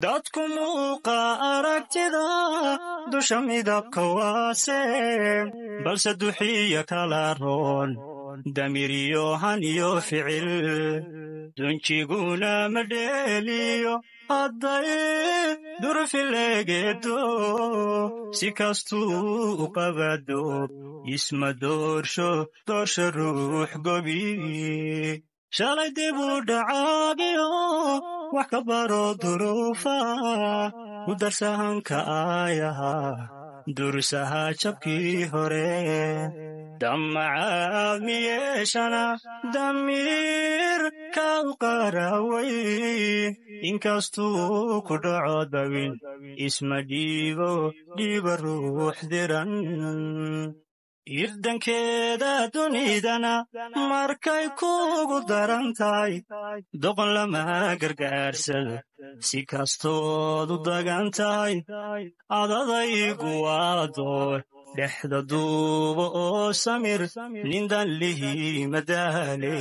dadku muuqa aragtida dusha midabka waase balse duxiya kala roon damiriyo han iyo ficil dunjiguna madheeliyo hadday durfilegeedo si kastuu u qabado isma doorsho ruux gobi shalay dib u dhacaagiyo wax ka baro duruufa u darsahanka aayaha dursaha jabkii hore damacaad miyeeshana damiir ka u qaraway inkastuu ku dhaco dawin isma dhiiba ruux diran irdankeeda dunidana markay kugu daran tahay doqon lama gargaarsado si kastood u dagan tahay adadaygu waa door dhexda duuba oo samir nindan lihi madaale